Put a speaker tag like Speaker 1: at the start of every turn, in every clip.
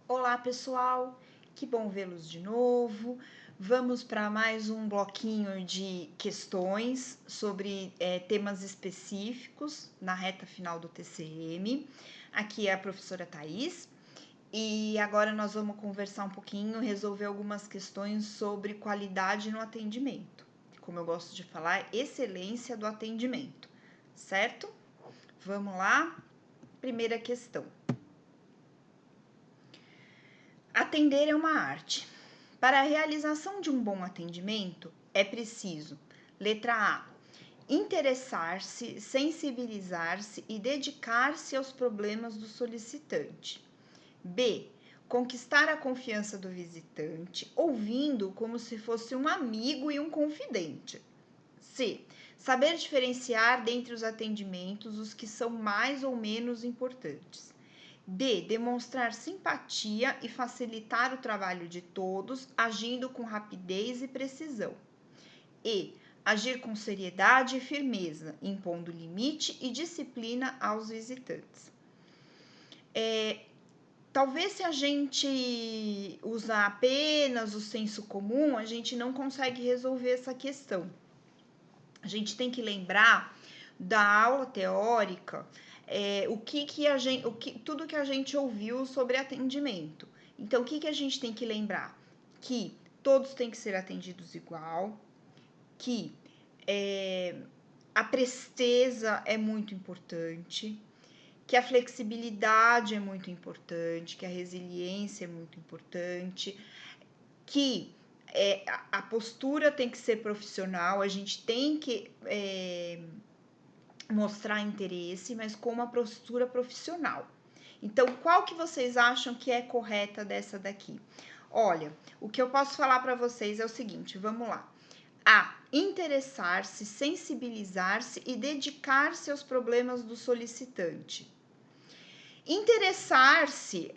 Speaker 1: Olá, pessoal! Que bom vê-los de novo. Vamos para mais um bloquinho de questões sobre temas específicos na reta final do TCM. Aqui é a professora Thais e agora nós vamos conversar um pouquinho, resolver algumas questões sobre qualidade no atendimento. Como eu gosto de falar, excelência do atendimento, certo? Vamos lá? Primeira questão. Atender é uma arte. Para a realização de um bom atendimento, é preciso: letra A, interessar-se, sensibilizar-se e dedicar-se aos problemas do solicitante. B, conquistar a confiança do visitante, ouvindo como se fosse um amigo e um confidente. C, saber diferenciar dentre os atendimentos os que são mais ou menos importantes. D, demonstrar simpatia e facilitar o trabalho de todos, agindo com rapidez e precisão. E, agir com seriedade e firmeza, impondo limite e disciplina aos visitantes. Talvez se a gente usar apenas o senso comum, a gente não consegue resolver essa questão. A gente tem que lembrar da aula teórica, tudo que a gente ouviu sobre atendimento. Então, o que a gente tem que lembrar? Que todos têm que ser atendidos igual, que a presteza é muito importante, que a flexibilidade é muito importante, que a resiliência é muito importante, que a postura tem que ser profissional, a gente tem que mostrar interesse, mas com uma postura profissional. Então, qual que vocês acham que é correta dessa daqui? Olha, o que eu posso falar para vocês é o seguinte, vamos lá. A, interessar-se, sensibilizar-se e dedicar-se aos problemas do solicitante. Interessar-se,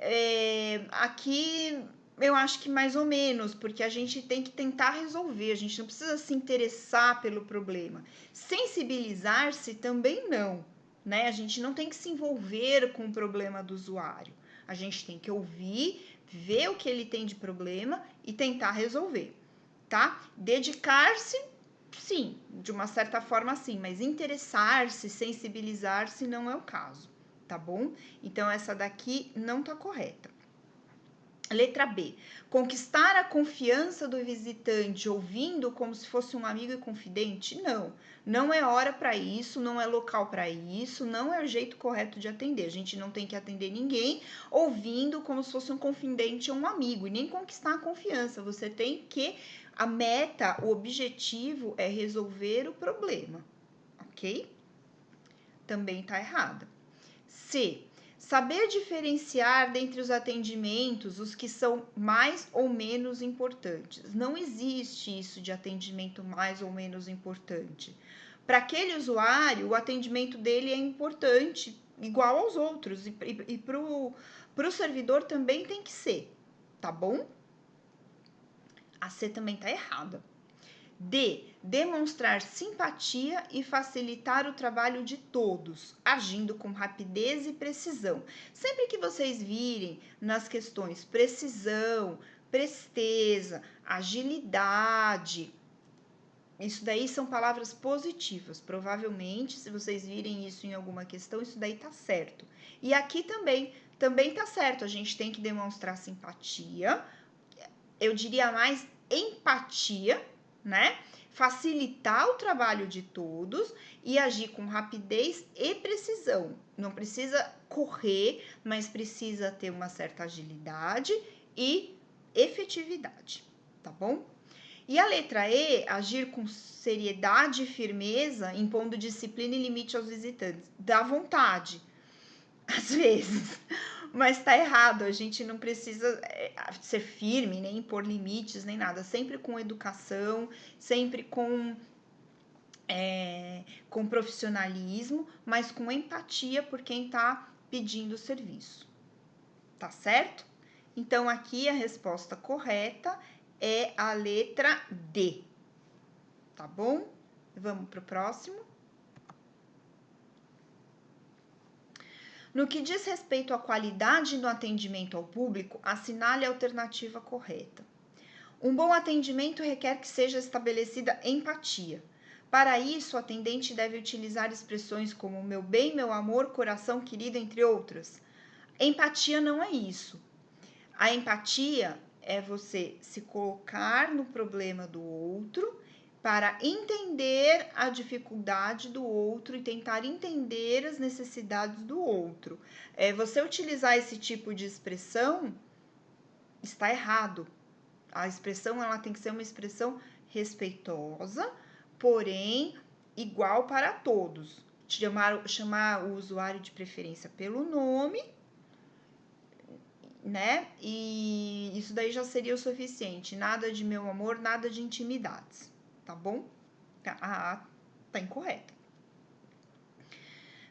Speaker 1: aqui eu acho que mais ou menos, porque a gente tem que tentar resolver, a gente não precisa se interessar pelo problema. Sensibilizar-se também não, né? A gente não tem que se envolver com o problema do usuário. A gente tem que ouvir, ver o que ele tem de problema e tentar resolver, tá? Dedicar-se, sim, de uma certa forma sim, mas interessar-se, sensibilizar-se não é o caso, tá bom? Então, essa daqui não tá correta. Letra B, conquistar a confiança do visitante ouvindo como se fosse um amigo e confidente? Não, não é hora para isso, não é local para isso, não é o jeito correto de atender. A gente não tem que atender ninguém ouvindo como se fosse um confidente ou um amigo, e nem conquistar a confiança. Você tem que, a meta, o objetivo é resolver o problema, ok? Também tá errada. C, saber diferenciar dentre os atendimentos os que são mais ou menos importantes. Não existe isso de atendimento mais ou menos importante. Para aquele usuário, o atendimento dele é importante, igual aos outros, e para o servidor também tem que ser, tá bom? A C também tá errada. D, demonstrar simpatia e facilitar o trabalho de todos, agindo com rapidez e precisão. Sempre que vocês virem nas questões precisão, presteza, agilidade, isso daí são palavras positivas. Provavelmente, se vocês virem isso em alguma questão, isso daí tá certo. E aqui também tá certo. A gente tem que demonstrar simpatia, eu diria mais empatia, né? Facilitar o trabalho de todos e agir com rapidez e precisão. Não precisa correr, mas precisa ter uma certa agilidade e efetividade, tá bom? E a letra E, agir com seriedade e firmeza, impondo disciplina e limite aos visitantes. Dá vontade, às vezes, mas tá errado. A gente não precisa ser firme, nem impor limites, nem nada. Sempre com educação, sempre com profissionalismo, mas com empatia por quem tá pedindo o serviço. Tá certo? Então, aqui a resposta correta é a letra D. Tá bom? Vamos pro próximo. No que diz respeito à qualidade do atendimento ao público, assinale a alternativa correta. Um bom atendimento requer que seja estabelecida empatia. Para isso, o atendente deve utilizar expressões como meu bem, meu amor, coração querido, entre outras. Empatia não é isso. A empatia é você se colocar no problema do outro para entender a dificuldade do outro e tentar entender as necessidades do outro. Você utilizar esse tipo de expressão está errado. A expressão ela tem que ser uma expressão respeitosa, porém igual para todos. Chamar o usuário de preferência pelo nome, né? E isso daí já seria o suficiente. Nada de meu amor, nada de intimidades, tá bom? A A tá incorreta.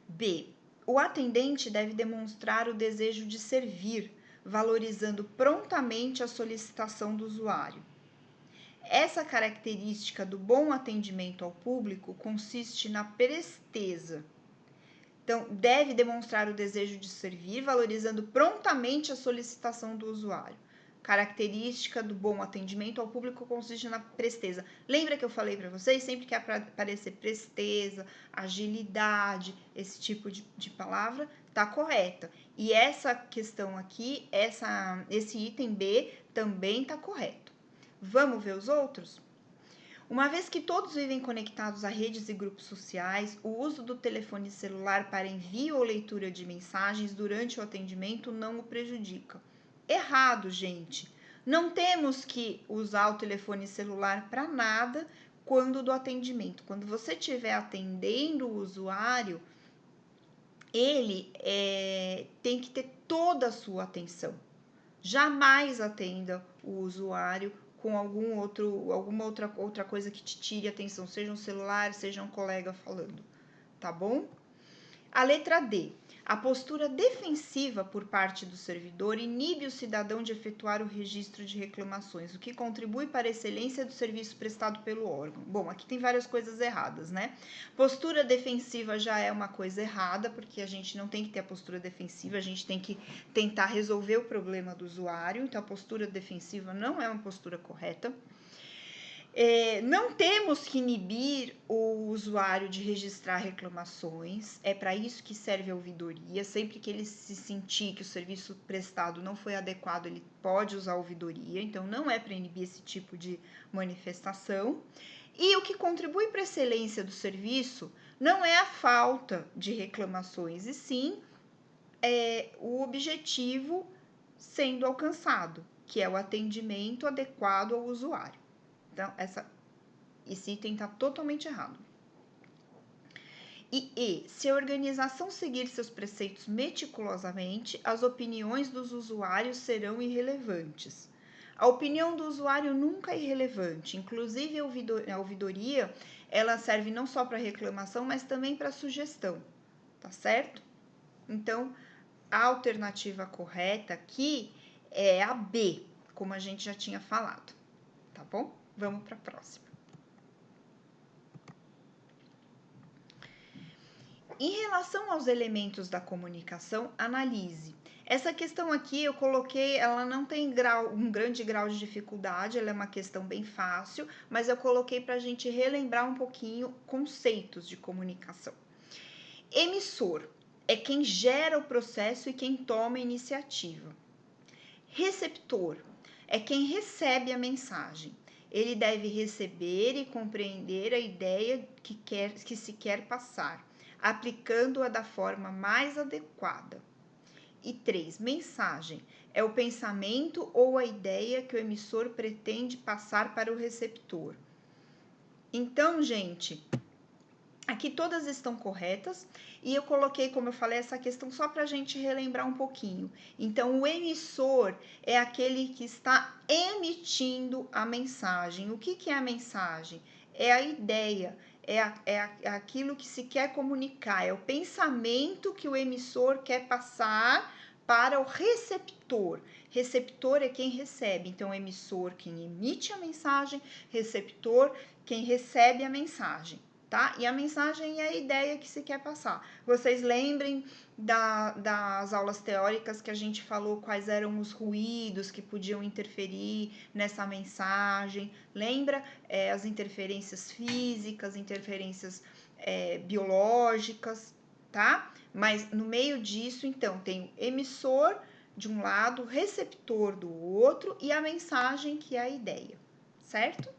Speaker 1: B. O atendente deve demonstrar o desejo de servir, valorizando prontamente a solicitação do usuário. Essa característica do bom atendimento ao público consiste na presteza. Então, deve demonstrar o desejo de servir, valorizando prontamente a solicitação do usuário. Característica do bom atendimento ao público consiste na presteza. Lembra que eu falei para vocês? Sempre que aparecer presteza, agilidade, esse tipo de palavra, tá correta. E essa questão aqui, esse item B também tá correto. Vamos ver os outros? Uma vez que todos vivem conectados a redes e grupos sociais, o uso do telefone celular para envio ou leitura de mensagens durante o atendimento não o prejudica. Errado, gente. Não temos que usar o telefone celular para nada quando do atendimento. Quando você estiver atendendo o usuário, ele tem que ter toda a sua atenção. Jamais atenda o usuário com alguma outra coisa que te tire a atenção, seja um celular, seja um colega falando, tá bom? A letra D. A postura defensiva por parte do servidor inibe o cidadão de efetuar o registro de reclamações, o que contribui para a excelência do serviço prestado pelo órgão. Bom, aqui tem várias coisas erradas, né? Postura defensiva já é uma coisa errada, porque a gente não tem que ter a postura defensiva, a gente tem que tentar resolver o problema do usuário, então a postura defensiva não é uma postura correta. Não temos que inibir o usuário de registrar reclamações, é para isso que serve a ouvidoria. Sempre que ele se sentir que o serviço prestado não foi adequado, ele pode usar a ouvidoria, então não é para inibir esse tipo de manifestação. E o que contribui para a excelência do serviço não é a falta de reclamações, e sim o objetivo sendo alcançado, que é o atendimento adequado ao usuário. Então, esse item está totalmente errado. E, se a organização seguir seus preceitos meticulosamente, as opiniões dos usuários serão irrelevantes. A opinião do usuário nunca é irrelevante, inclusive a ouvidoria, ela serve não só para reclamação, mas também para sugestão, tá certo? Então, a alternativa correta aqui é a B, como a gente já tinha falado, tá bom? Vamos para a próxima. Em relação aos elementos da comunicação, analise. Essa questão aqui eu coloquei, ela não tem um grande grau de dificuldade, ela é uma questão bem fácil, mas eu coloquei para a gente relembrar um pouquinho conceitos de comunicação. Emissor é quem gera o processo e quem toma a iniciativa. Receptor é quem recebe a mensagem. Ele deve receber e compreender a ideia que se quer passar, aplicando-a da forma mais adequada. E 3, mensagem é o pensamento ou a ideia que o emissor pretende passar para o receptor. Então, gente, aqui todas estão corretas e eu coloquei, como eu falei, essa questão só para a gente relembrar um pouquinho. Então, o emissor é aquele que está emitindo a mensagem. O que é a mensagem? É a ideia, é aquilo que se quer comunicar, é o pensamento que o emissor quer passar para o receptor. Receptor é quem recebe, então, emissor, quem emite a mensagem, receptor, quem recebe a mensagem. tá? E a mensagem é a ideia que se quer passar. Vocês lembrem das aulas teóricas que a gente falou quais eram os ruídos que podiam interferir nessa mensagem? Lembra? As interferências físicas, interferências biológicas, tá? Mas no meio disso, então, tem o emissor de um lado, o receptor do outro e a mensagem que é a ideia, certo?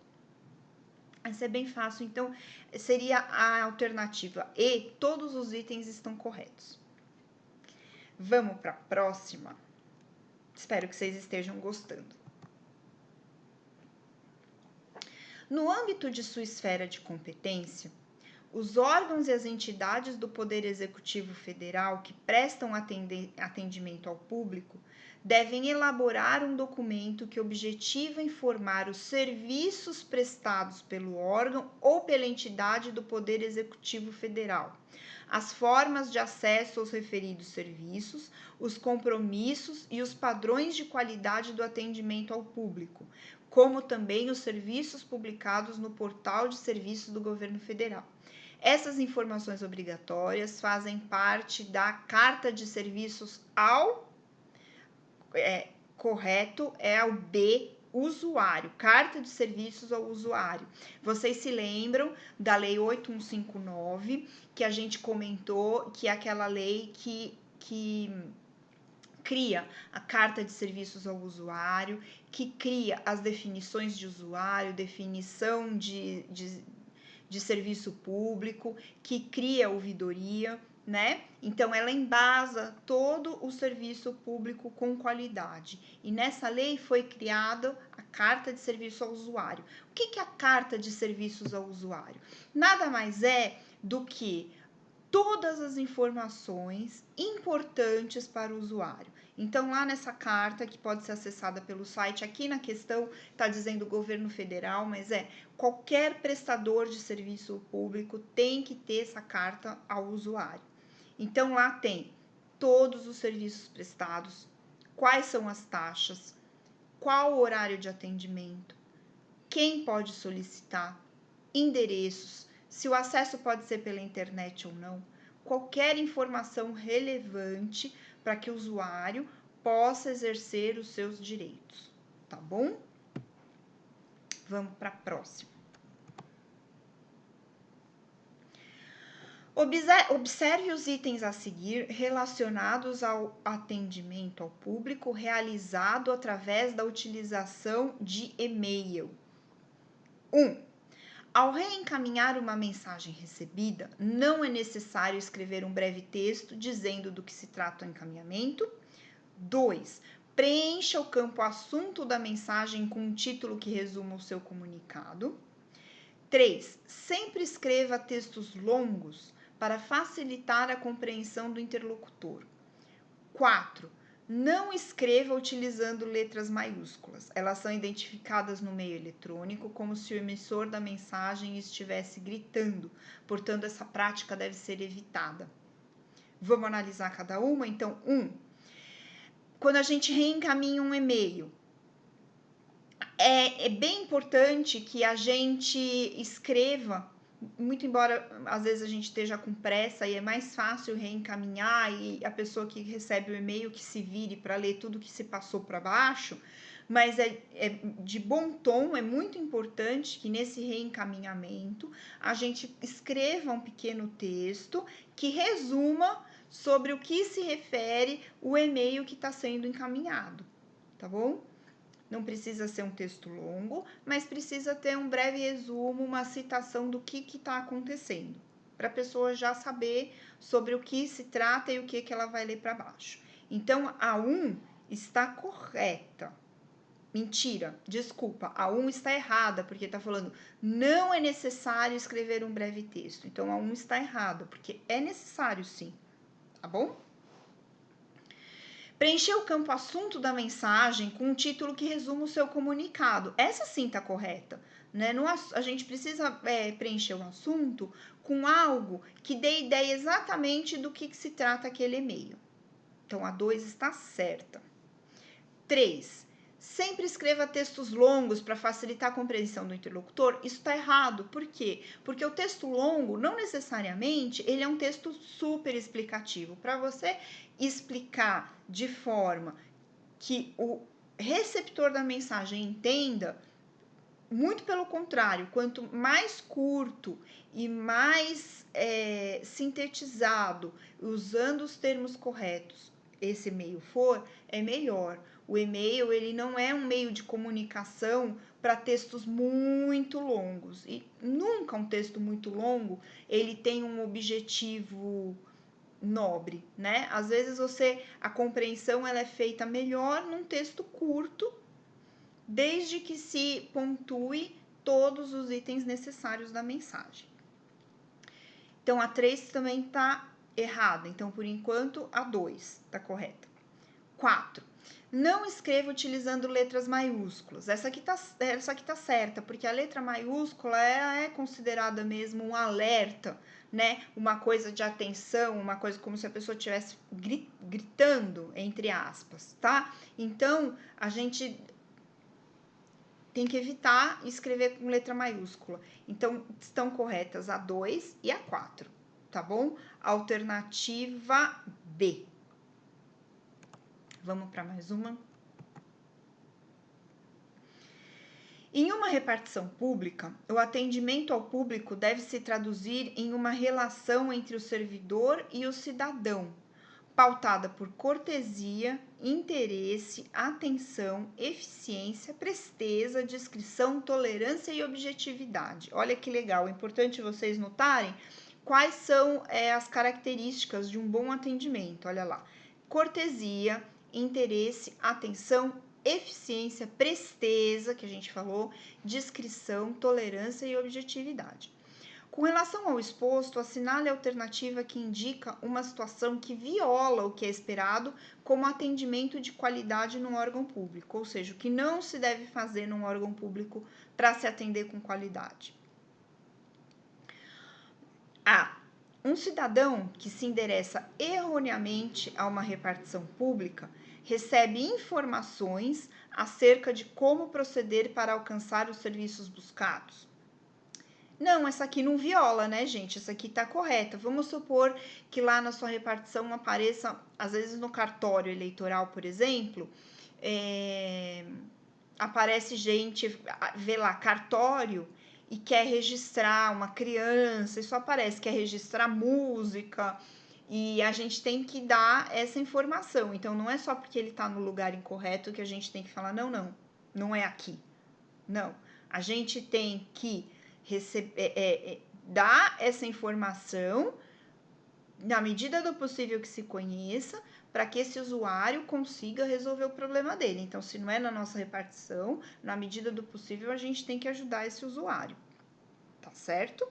Speaker 1: Essa é bem fácil, então seria a alternativa E, todos os itens estão corretos. Vamos para a próxima. Espero que vocês estejam gostando. No âmbito de sua esfera de competência, os órgãos e as entidades do Poder Executivo Federal que prestam atendimento ao público devem elaborar um documento que objetiva informar os serviços prestados pelo órgão ou pela entidade do Poder Executivo Federal, as formas de acesso aos referidos serviços, os compromissos e os padrões de qualidade do atendimento ao público, como também os serviços publicados no Portal de Serviços do Governo Federal. Essas informações obrigatórias fazem parte da Carta de Serviços ao correto é o B, usuário, Carta de Serviços ao Usuário. Vocês se lembram da Lei 8159, que a gente comentou, que é aquela lei que cria a Carta de Serviços ao Usuário, que cria as definições de usuário, definição de serviço público, que cria a ouvidoria, né? Então, ela embasa todo o serviço público com qualidade. E nessa lei foi criada a Carta de Serviço ao Usuário. O que é a Carta de Serviços ao Usuário? Nada mais é do que todas as informações importantes para o usuário. Então, lá nessa carta, que pode ser acessada pelo site, aqui na questão está dizendo governo federal, mas qualquer prestador de serviço público tem que ter essa carta ao usuário. Então, lá tem todos os serviços prestados, quais são as taxas, qual o horário de atendimento, quem pode solicitar, endereços, se o acesso pode ser pela internet ou não, qualquer informação relevante para que o usuário possa exercer os seus direitos, tá bom? Vamos para a próxima. Observe os itens a seguir relacionados ao atendimento ao público realizado através da utilização de e-mail. 1. Ao reencaminhar uma mensagem recebida, não é necessário escrever um breve texto dizendo do que se trata o encaminhamento. 2. Preencha o campo assunto da mensagem com um título que resuma o seu comunicado. 3. Sempre escreva textos longos para facilitar a compreensão do interlocutor. 4. Não escreva utilizando letras maiúsculas. Elas são identificadas no meio eletrônico como se o emissor da mensagem estivesse gritando. Portanto, essa prática deve ser evitada. Vamos analisar cada uma? Então, 1. Quando a gente reencaminha um e-mail, é bem importante que a gente escreva, muito embora às vezes a gente esteja com pressa e é mais fácil reencaminhar e a pessoa que recebe o e-mail que se vire para ler tudo que se passou para baixo, mas é de bom tom, é muito importante que nesse reencaminhamento a gente escreva um pequeno texto que resuma sobre o que se refere o e-mail que está sendo encaminhado, tá bom? Não precisa ser um texto longo, mas precisa ter um breve resumo, uma citação do que está acontecendo, para a pessoa já saber sobre o que se trata e o que ela vai ler para baixo. Então, a 1 está correta. Mentira, desculpa, a 1 está errada, porque está falando não é necessário escrever um breve texto. Então, a 1 está errada, porque é necessário sim, tá bom? Preencher o campo assunto da mensagem com um título que resuma o seu comunicado. Essa sim está correta, né? A gente precisa preencher o assunto com algo que dê ideia exatamente do que se trata aquele e-mail. Então, a 2 está certa. 3. Sempre escreva textos longos para facilitar a compreensão do interlocutor. Isso está errado. Por quê? Porque o texto longo, não necessariamente, ele é um texto super explicativo. Para você explicar de forma que o receptor da mensagem entenda, muito pelo contrário, quanto mais curto e mais sintetizado, usando os termos corretos, esse e-mail for, é melhor. O e-mail, ele não é um meio de comunicação para textos muito longos. E nunca um texto muito longo, ele tem um objetivo nobre, né? Às vezes a compreensão ela é feita melhor num texto curto, desde que se pontue todos os itens necessários da mensagem. Então, a 3 também está errada. Então, por enquanto, a 2 está correta. 4. Não escreva utilizando letras maiúsculas. Essa aqui tá certa, porque a letra maiúscula é considerada mesmo um alerta, né? Uma coisa de atenção, uma coisa como se a pessoa estivesse gritando, entre aspas, tá? Então, a gente tem que evitar escrever com letra maiúscula. Então, estão corretas a 2 e a 4, tá bom? Alternativa B. Vamos para mais uma. Em uma repartição pública, o atendimento ao público deve se traduzir em uma relação entre o servidor e o cidadão, pautada por cortesia, interesse, atenção, eficiência, presteza, discrição, tolerância e objetividade. Olha que legal, é importante vocês notarem quais são as características de um bom atendimento. Olha lá, cortesia, interesse, atenção, eficiência, presteza, que a gente falou, discrição, tolerância e objetividade. Com relação ao exposto, assinale a alternativa que indica uma situação que viola o que é esperado como atendimento de qualidade num órgão público, ou seja, o que não se deve fazer num órgão público para se atender com qualidade. A. Um cidadão que se endereça erroneamente a uma repartição pública recebe informações acerca de como proceder para alcançar os serviços buscados. Não, essa aqui não viola, né, gente? Essa aqui tá correta. Vamos supor que lá na sua repartição apareça, às vezes no cartório eleitoral, por exemplo, aparece gente, vê lá, cartório, e quer registrar uma criança, isso aparece, quer registrar música, e a gente tem que dar essa informação. Então, não é só porque ele tá no lugar incorreto que a gente tem que falar, não é aqui. Não, a gente tem que dar essa informação na medida do possível que se conheça, para que esse usuário consiga resolver o problema dele. Então, se não é na nossa repartição, na medida do possível, a gente tem que ajudar esse usuário, tá certo?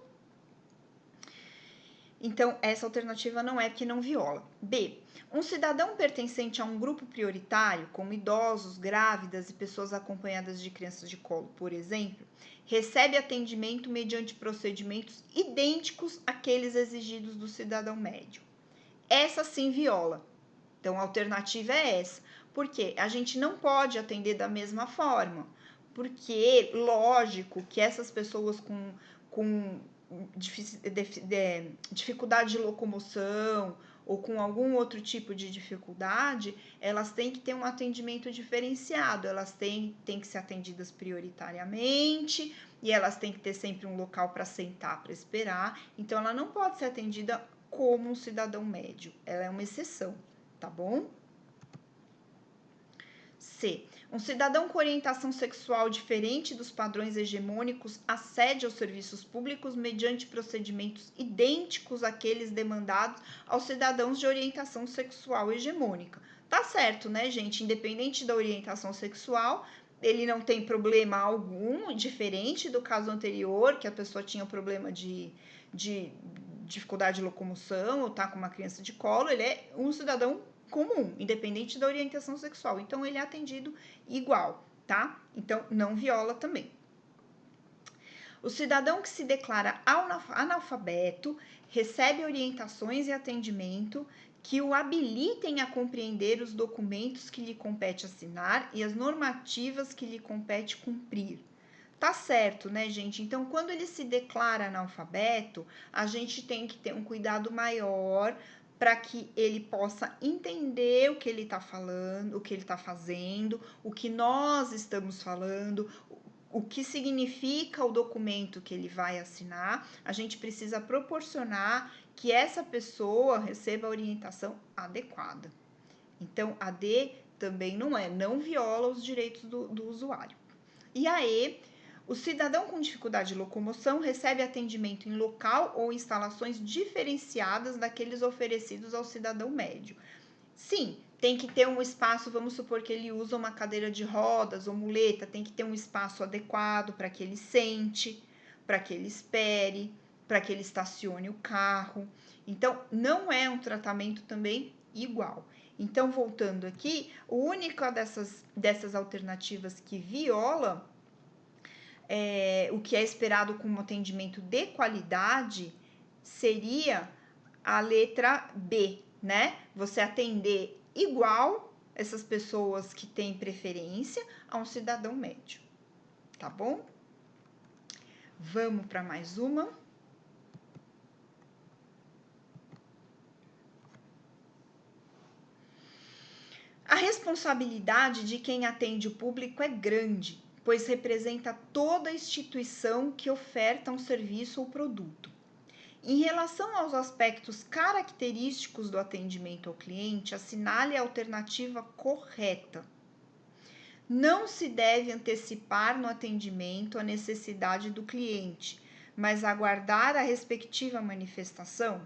Speaker 1: Então, essa alternativa não é porque não viola. B. Um cidadão pertencente a um grupo prioritário, como idosos, grávidas e pessoas acompanhadas de crianças de colo, por exemplo, recebe atendimento mediante procedimentos idênticos àqueles exigidos do cidadão médio. Essa sim viola. Então, a alternativa é essa. Por quê? A gente não pode atender da mesma forma. Porque, lógico, que essas pessoas com dificuldade de locomoção ou com algum outro tipo de dificuldade, elas têm que ter um atendimento diferenciado, elas têm que ser atendidas prioritariamente e elas têm que ter sempre um local para sentar, para esperar. Então, ela não pode ser atendida como um cidadão médio, ela é uma exceção, tá bom? C. Um cidadão com orientação sexual diferente dos padrões hegemônicos acede aos serviços públicos mediante procedimentos idênticos àqueles demandados aos cidadãos de orientação sexual hegemônica. Tá certo, né, gente? Independente da orientação sexual, ele não tem problema algum, diferente do caso anterior, que a pessoa tinha problema de dificuldade de locomoção ou tá com uma criança de colo, ele é um cidadão comum, independente da orientação sexual. Então, ele é atendido igual, tá? Então, não viola também. O cidadão que se declara analfabeto recebe orientações e atendimento que o habilitem a compreender os documentos que lhe compete assinar e as normativas que lhe compete cumprir. Tá certo, né, gente? Então, quando ele se declara analfabeto, a gente tem que ter um cuidado maior para que ele possa entender o que ele está falando, o que ele está fazendo, o que nós estamos falando, o que significa o documento que ele vai assinar. A gente precisa proporcionar que essa pessoa receba a orientação adequada. Então, a D também não viola os direitos do usuário. E aí, o cidadão com dificuldade de locomoção recebe atendimento em local ou instalações diferenciadas daqueles oferecidos ao cidadão médio. Sim, tem que ter um espaço, vamos supor que ele usa uma cadeira de rodas ou muleta, tem que ter um espaço adequado para que ele sente, para que ele espere, para que ele estacione o carro. Então, não é um tratamento também igual. Então, voltando aqui, o único dessas alternativas que viola o que é esperado com um atendimento de qualidade seria a letra B, né? Você atender igual essas pessoas que têm preferência a um cidadão médio, tá bom? Vamos para mais uma. A responsabilidade de quem atende o público é grande, pois representa toda a instituição que oferta um serviço ou produto. Em relação aos aspectos característicos do atendimento ao cliente, assinale a alternativa correta. Não se deve antecipar no atendimento a necessidade do cliente, mas aguardar a respectiva manifestação.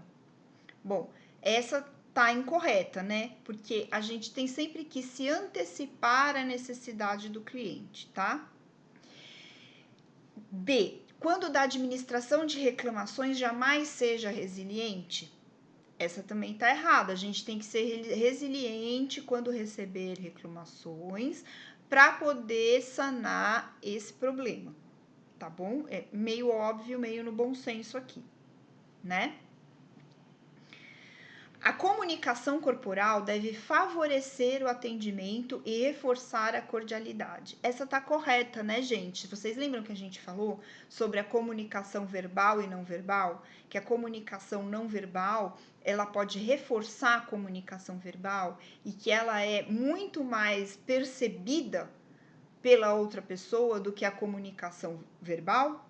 Speaker 1: Bom, essa tá incorreta, né? Porque a gente tem sempre que se antecipar à necessidade do cliente, tá? B. Quando da administração de reclamações jamais seja resiliente. Essa também tá errada. A gente tem que ser resiliente quando receber reclamações para poder sanar esse problema, tá bom? É meio óbvio, meio no bom senso aqui, né? A comunicação corporal deve favorecer o atendimento e reforçar a cordialidade. Essa tá correta, né, gente? Vocês lembram que a gente falou sobre a comunicação verbal e não verbal? Que a comunicação não verbal, ela pode reforçar a comunicação verbal e que ela é muito mais percebida pela outra pessoa do que a comunicação verbal?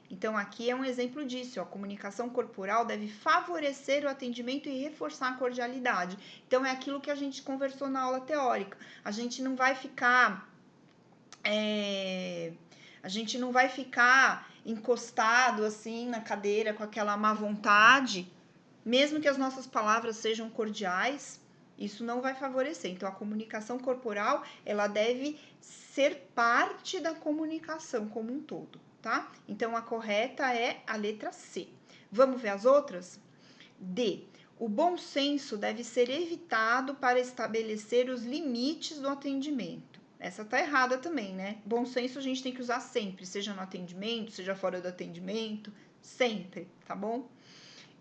Speaker 1: Então aqui é um exemplo disso, ó, a comunicação corporal deve favorecer o atendimento e reforçar a cordialidade. Então, é aquilo que a gente conversou na aula teórica. A gente não vai ficar encostado assim na cadeira com aquela má vontade, mesmo que as nossas palavras sejam cordiais, isso não vai favorecer. Então, a comunicação corporal, ela deve ser parte da comunicação como um todo, tá? Então, a correta é a letra C. Vamos ver as outras? D. O bom senso deve ser evitado para estabelecer os limites do atendimento. Essa tá errada também, né? Bom senso a gente tem que usar sempre, seja no atendimento, seja fora do atendimento, sempre, tá bom?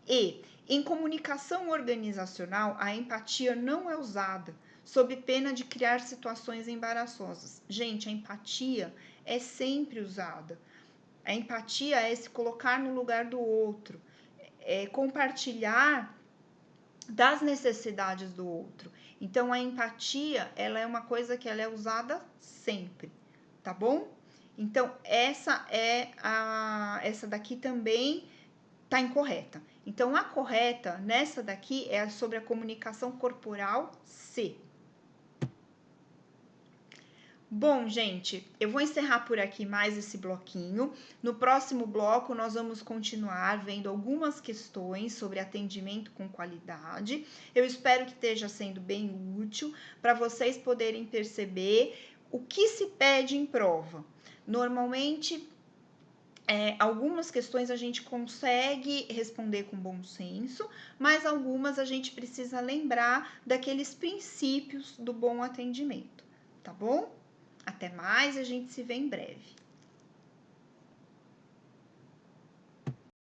Speaker 1: E, em comunicação organizacional, a empatia não é usada, sob pena de criar situações embaraçosas. Gente, a empatia é sempre usada. A empatia é se colocar no lugar do outro, é compartilhar das necessidades do outro. Então, a empatia, ela é uma coisa que ela é usada sempre, tá bom? Então, essa daqui também tá incorreta. Então, a correta nessa daqui é sobre a comunicação corporal C. Bom, gente, eu vou encerrar por aqui mais esse bloquinho. No próximo bloco, nós vamos continuar vendo algumas questões sobre atendimento com qualidade. Eu espero que esteja sendo bem útil para vocês poderem perceber o que se pede em prova. Normalmente, algumas questões a gente consegue responder com bom senso, mas algumas a gente precisa lembrar daqueles princípios do bom atendimento, tá bom? Até mais, a gente se vê em breve.